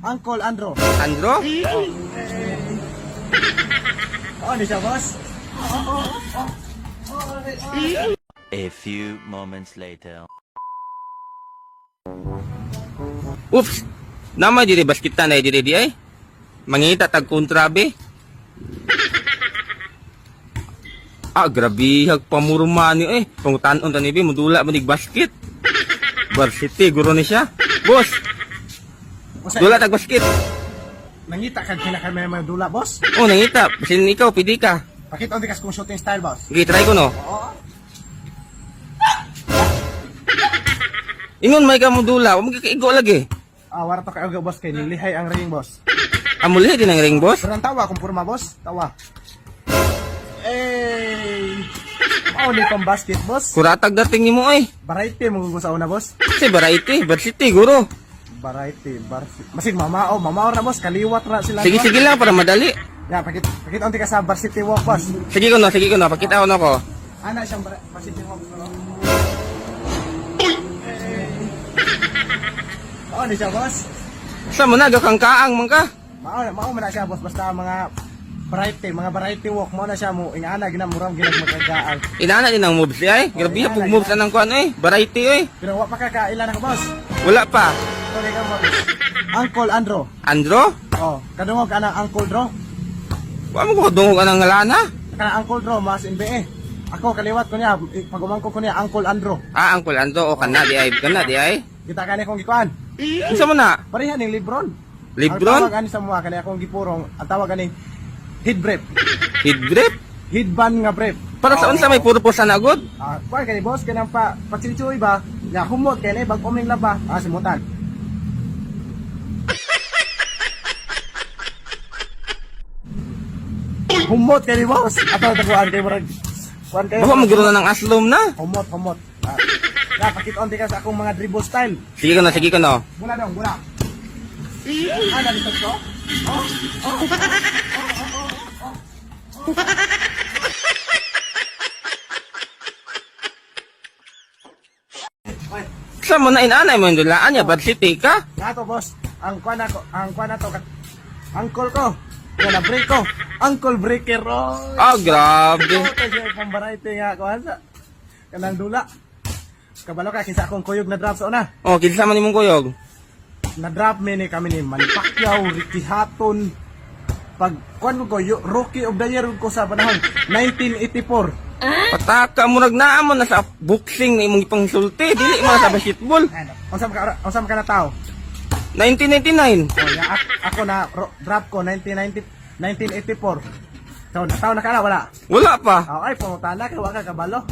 Uncle Andro. Andro? Ano siya, boss? A few moments later. Oops! Nama diri baskita na diri di ay. Mangita tag kontrabe. Grabe hag pamurma ni Kung tanon ta ni mudula manig basket. Varsity guro ni siya. Boss, dula tag basket. Nangita ka kami mga dula, boss? Oh, nangita. Basin ikaw pidi ka. Pakita onti kas kung shooting style, boss. Sige, try ko no. Oo. Ingon may ka mudula, wa magkaigo lagi. Wala to kayo, boss, kay nilihay ang ring, boss. Amuli din ang ring boss. Pero ang tawa kung purma, boss. Tawa. Ni pang basket, boss. Kuratag dating nimo Variety mo gusto una, boss. Kasi variety, varsity guro. Variety. Masig mamao na, boss. Kaliwat ra sila. Sige, sige lang para madali. Ya, pakita onti ka sa varsity walk, boss. Sige ko no, pakita ko na ko. Ana siyang varsity walk, no? Ni siya, boss. Sa mo na kang kaang man ka. Mao man na siya, boss. Basta mga variety walk mo na siya mo. Ingana ginamurang magagaang. Inana din ang moves Grabe inana, pug moves anang kuan variety Pero wa pa kakailan ako, boss. Wala pa. Sorry ka, boss. Uncle Andro. Andro? Kadungog ka ng Uncle Dro. Wa mo ko dungog anang ngalana. Kana Uncle Dro, mas NBE. Ako, kaliwat ko niya. Pag umangko ko niya, Uncle Andro. Uncle Andro o kana di ay. Kita ka niya kong gikuan. Unsa mo na? Pareha ng Lebron. Lebron? Ang tawag ani sa mga kanya akong gipurong, ang tawag ani head brief. Head grip? Headband nga brief. Para sa unsa may purpose na agod? Kuan kani boss kanang pagsichuy ba? Ya humot kay bag oming laba. Simutan. Humot kay boss. Ato taguan kay murag. Kuan kay. Baka maguro na ng aslom na. Humot. Pakita onti ka sa akong mga dribble style. Sige ko no. Mula dong, mula. Nalisod ko? Sa mo na inanay mo yung dulaan niya, varsity ka? Nato, boss. Ang kuan na to, uncle ko. Yan na break ko. Uncle breaker. Grabe. Ito siya pang variety nga. Kuhan sa kanang dula. Kabalo ka, kisa akong kuyog na drop sa una. Kinsa man imong kuyog? Na-drop ni kami ni Manny Pacquiao, Ricky Hatton. Pag kuan ko, Rookie of the Year ko sa panahon 1984. Pataka murag naa mo na sa boxing na imong ipangsulti, dili mo na sa basketball. Unsam ka na tao? 1999. Ako na drop ko 1984. So, nataw na ka na, wala? Wala pa. Ay, pumunta na, kaya wala ka kabalo.